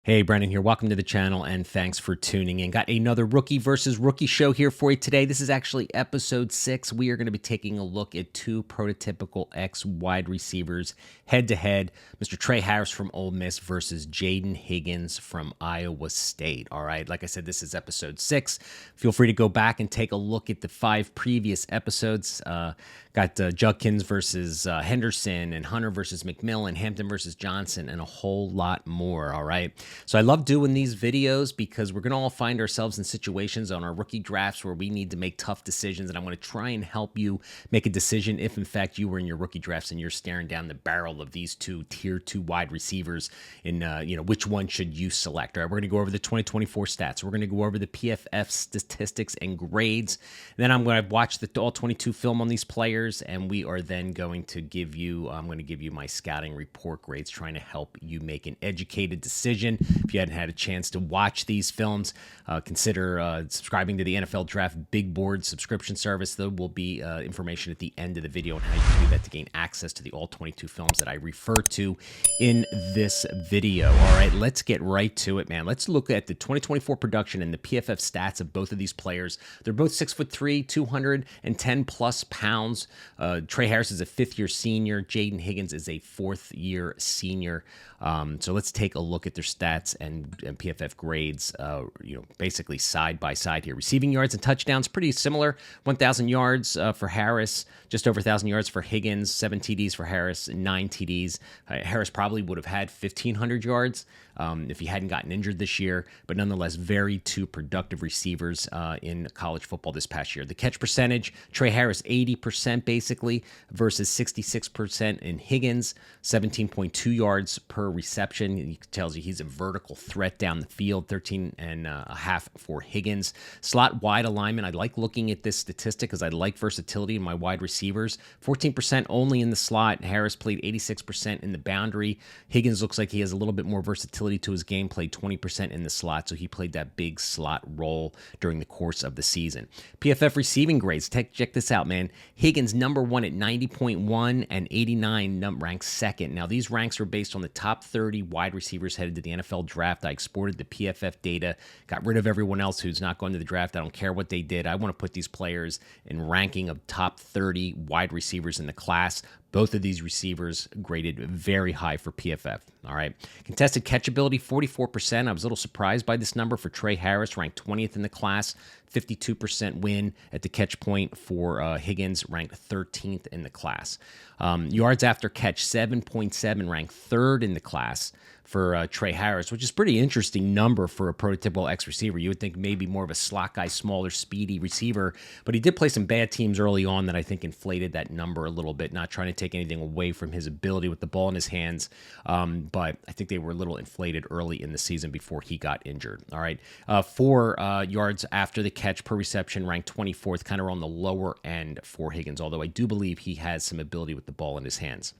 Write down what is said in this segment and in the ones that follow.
Hey, Brennan here. Welcome to the channel and thanks for tuning in. Got another rookie versus rookie show here for you today. This is actually episode 6. We are going to be taking a look at two prototypical X wide receivers head to head. Mr. Trey Harris from Ole Miss versus Jayden Higgins from Iowa State. All right. Like I said, this is episode 6. Feel free to go back and take a look at the 5 previous episodes. Got Judkins versus Henderson and Hunter versus McMillan, Hampton versus Johnson, and a whole lot more. All right. So I love doing these videos because we're going to all find ourselves in situations on our rookie drafts where we need to make tough decisions. And I want to try and help you make a decision if, in fact, you were in your rookie drafts and you're staring down the barrel of these two tier 2 wide receivers in, which one should you select? All right. We're going to go over the 2024 stats. We're going to go over the PFF statistics and grades. Then I'm going to watch the all 22 film on these players. And we are then going to give you, I'm going to give you my scouting report grades, trying to help you make an educated decision. If you hadn't had a chance to watch these films, consider subscribing to the NFL Draft Big Board subscription service. There will be information at the end of the video on how you can do that to gain access to the all 22 films that I refer to in this video. All right, let's get right to it, man. Let's look at the 2024 production and the PFF stats of both of these players. They're both 6'3", 210 plus pounds. Trey Harris is a 5th-year senior. Jayden Higgins is a 4th-year senior. So let's take a look at their stats and PFF grades, basically side by side here. Receiving yards and touchdowns, pretty similar. 1,000 yards for Harris, just over 1,000 yards for Higgins, 7 TDs for Harris, 9 TDs. Harris probably would have had 1,500 yards if he hadn't gotten injured this year, but nonetheless, very two productive receivers in college football this past year. The catch percentage, Trey Harris, 80% basically versus 66% in Higgins, 17.2 yards per reception. It tells you he's a vertical threat down the field, 13 and a half for Higgins. Slot wide alignment, I like looking at this statistic because I like versatility in my wide receivers. 14% only in the slot. Harris played 86% in the boundary. Higgins looks like he has a little bit more versatility to his game, played 20% in the slot, so he played that big slot role during the course of the season. PFF receiving grades, check this out, man. Higgins number 1 at 90.1 and 89 ranked 2nd. Now, these ranks are based on the top 30 wide receivers headed to the NFL draft. I exported the PFF data, got rid of everyone else who's not going to the draft. I don't care what they did. I want to put these players in ranking of top 30 wide receivers in the class. Both of these receivers graded very high for PFF. All right. Contested catchability, 44%. I was a little surprised by this number for Trey Harris, ranked 20th in the class. 52% win at the catch point for Higgins, ranked 13th in the class. Yards after catch, 7.7, ranked 3rd in the class for Trey Harris, which is a pretty interesting number for a prototypical X receiver. You would think maybe more of a slot guy, smaller, speedy receiver, but he did play some bad teams early on that I think inflated that number a little bit, not trying to take anything away from his ability with the ball in his hands, but I think they were a little inflated early in the season before he got injured. All right, 4 yards after the catch per reception, ranked 24th, kind of on the lower end for Higgins, although I do believe he has some ability with the ball in his hands.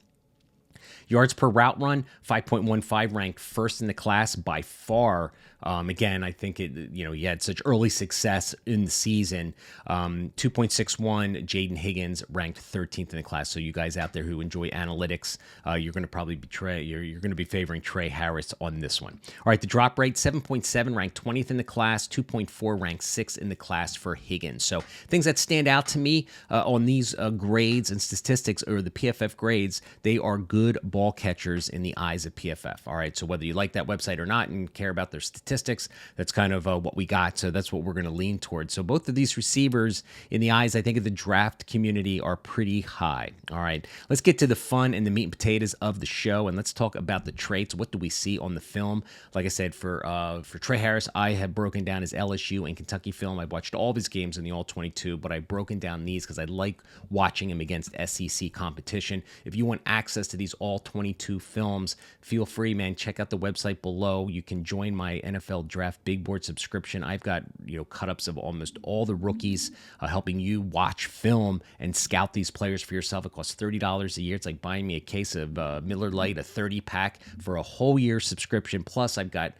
Yards per route run, 5.15, ranked 1st in the class by far. Again, I think he had such early success in the season. 2.61, Jayden Higgins ranked 13th in the class. So you guys out there who enjoy analytics, you're going to probably you're going to be favoring Trey Harris on this one. All right, the drop rate, 7.7, ranked 20th in the class. 2.4, ranked 6th in the class for Higgins. So things that stand out to me on these grades and statistics, or the PFF grades, they are good ball catchers in the eyes of PFF. All right, so whether you like that website or not and care about their statistics, that's kind of what we got. So that's what we're going to lean towards. So both of these receivers in the eyes, I think, of the draft community are pretty high. All right, let's get to the fun and the meat and potatoes of the show, and let's talk about the traits. What do we see on the film? Like I said, for Trey Harris, I have broken down his LSU and Kentucky film. I've watched all of his games in the All-22, but I've broken down these because I like watching him against SEC competition. If you want access to these All-22 films, feel free, man. Check out the website below. You can join my NFL Draft Big Board subscription. I've got cut-ups of almost all the rookies, helping you watch film and scout these players for yourself. It costs $30 a year. It's like buying me a case of Miller Lite, a 30-pack for a whole year subscription. Plus, I've got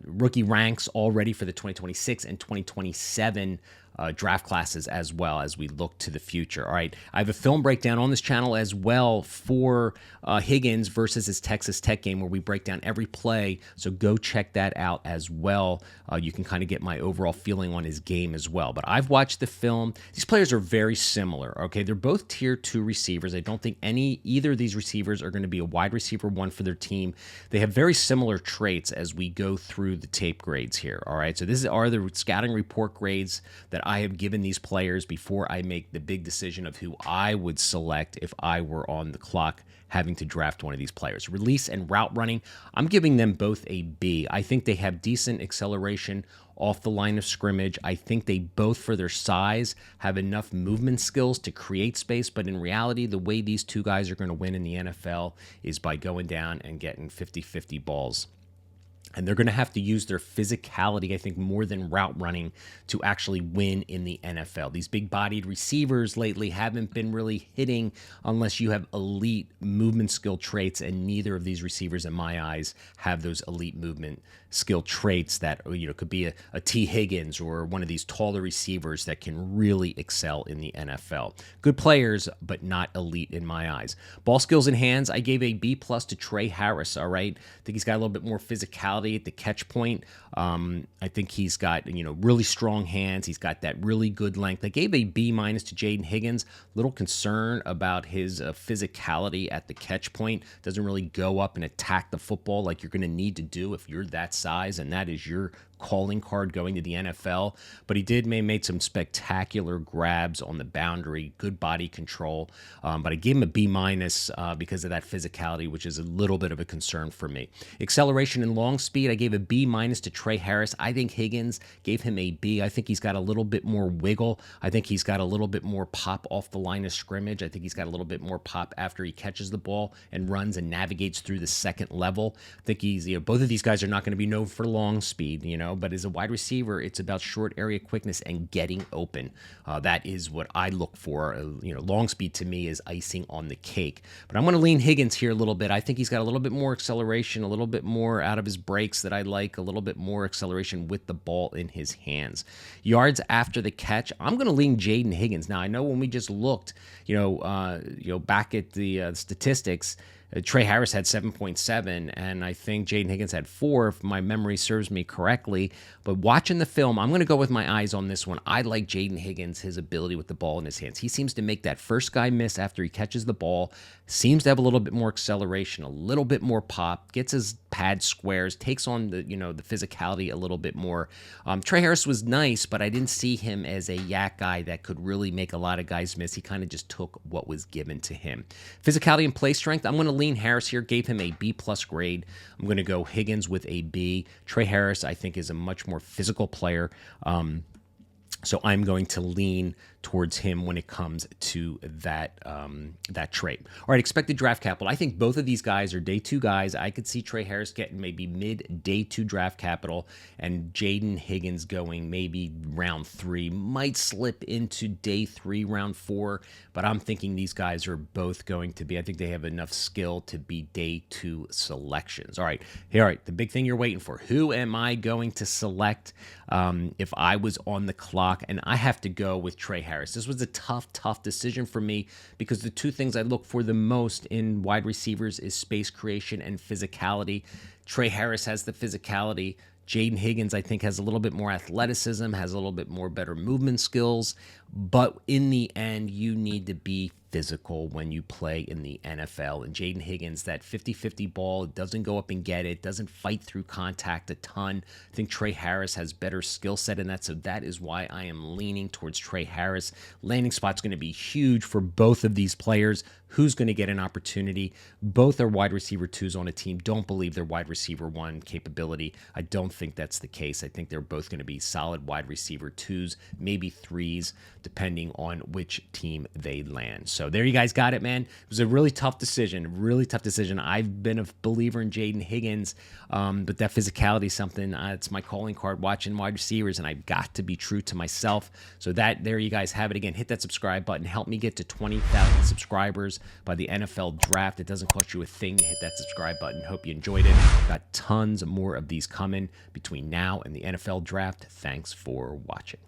rookie ranks already for the 2026 and 2027 draft classes as well as we look to the future. All right, I have a film breakdown on this channel as well for Higgins versus his Texas Tech game where we break down every play, so go check that out as well. You can kind of get my overall feeling on his game as well. But I've watched the film. These players are very similar, okay? They're both tier 2 receivers. I don't think either of these receivers are going to be a wide receiver one for their team. They have very similar traits as we go through the tape grades here, all right? So these are the scouting report grades that I have given these players before I make the big decision of who I would select if I were on the clock having to draft one of these players. Release and route running, I'm giving them both a B. I think they have decent acceleration off the line of scrimmage. I think they both, for their size, have enough movement skills to create space, but in reality, the way these two guys are going to win in the NFL is by going down and getting 50-50 balls. And they're going to have to use their physicality, I think, more than route running to actually win in the NFL. These big-bodied receivers lately haven't been really hitting unless you have elite movement skill traits, and neither of these receivers, in my eyes, have those elite movement skill traits that, you know, could be a T. Higgins or one of these taller receivers that can really excel in the NFL. Good players, but not elite in my eyes. Ball skills and hands, I gave a B+ to Trey Harris, all right? I think he's got a little bit more physicality at the catch point. I think he's got, you know, really strong hands. He's got that really good length. I gave a B- to Jayden Higgins. Little concern about his physicality at the catch point. Doesn't really go up and attack the football like you're going to need to do if you're that size and that is your calling card going to the NFL. But he made some spectacular grabs on the boundary, good body control. But I gave him a B- because of that physicality, which is a little bit of a concern for me. Acceleration and long speed, I gave a B- to Trey Harris. I think Higgins gave him a B. I think he's got a little bit more wiggle. I think he's got a little bit more pop off the line of scrimmage. I think he's got a little bit more pop after he catches the ball and runs and navigates through the second level. I think he's, you know, both of these guys are not going to be known for long speed, you know, but as a wide receiver, it's about short area quickness and getting open. That is what I look for. You know, long speed to me is icing on the cake. But I'm going to lean Higgins here a little bit. I think he's got a little bit more acceleration, a little bit more out of his breaks that I like, a little bit more acceleration with the ball in his hands. Yards after the catch, I'm going to lean Jayden Higgins. Now, I know when we just looked, back at the statistics, Trey Harris had 7.7, and I think Jayden Higgins had 4, if my memory serves me correctly. But watching the film, I'm going to go with my eyes on this one. I like Jayden Higgins, his ability with the ball in his hands. He seems to make that first guy miss after he catches the ball, seems to have a little bit more acceleration, a little bit more pop, gets his pad squares, takes on the physicality a little bit more. Trey Harris was nice, but I didn't see him as a yak guy that could really make a lot of guys miss. He kind of just took what was given to him. Physicality and play strength, I'm going to lean Harris here, gave him a B+ grade. I'm going to go Higgins with a B. Trey Harris, I think, is a much more physical player. So I'm going to lean towards him when it comes to that trait. All right, expected draft capital. I think both of these guys are day 2 guys. I could see Trey Harris getting maybe mid-day 2 draft capital and Jayden Higgins going maybe round 3. Might slip into day 3, round 4, but I'm thinking these guys are both going to be, I think they have enough skill to be day 2 selections. All right, the big thing you're waiting for. Who am I going to select if I was on the clock? And I have to go with Trey Harris. This was a tough decision for me because the two things I look for the most in wide receivers is space creation and physicality. Trey Harris has the physicality. Jayden Higgins, I think, has a little bit more athleticism, has a little bit more better movement skills. But in the end, you need to be physical when you play in the NFL. And Jayden Higgins, that 50-50 ball, doesn't go up and get it, doesn't fight through contact a ton. I think Trey Harris has better skill set in that, so that is why I am leaning towards Trey Harris. Landing spot's going to be huge for both of these players. Who's going to get an opportunity? Both are wide receiver 2s on a team. Don't believe they're wide receiver 1 capability. I don't think that's the case. I think they're both going to be solid wide receiver 2s, maybe 3s, depending on which team they land. So there you guys got it, man. It was a really tough decision, I've been a believer in Jayden Higgins, but that physicality is something, it's my calling card watching wide receivers, and I've got to be true to myself. So there you guys have it. Again, hit that subscribe button. Help me get to 20,000 subscribers by the NFL draft. It doesn't cost you a thing to hit that subscribe button. Hope you enjoyed it. Got tons more of these coming between now and the NFL draft. Thanks for watching.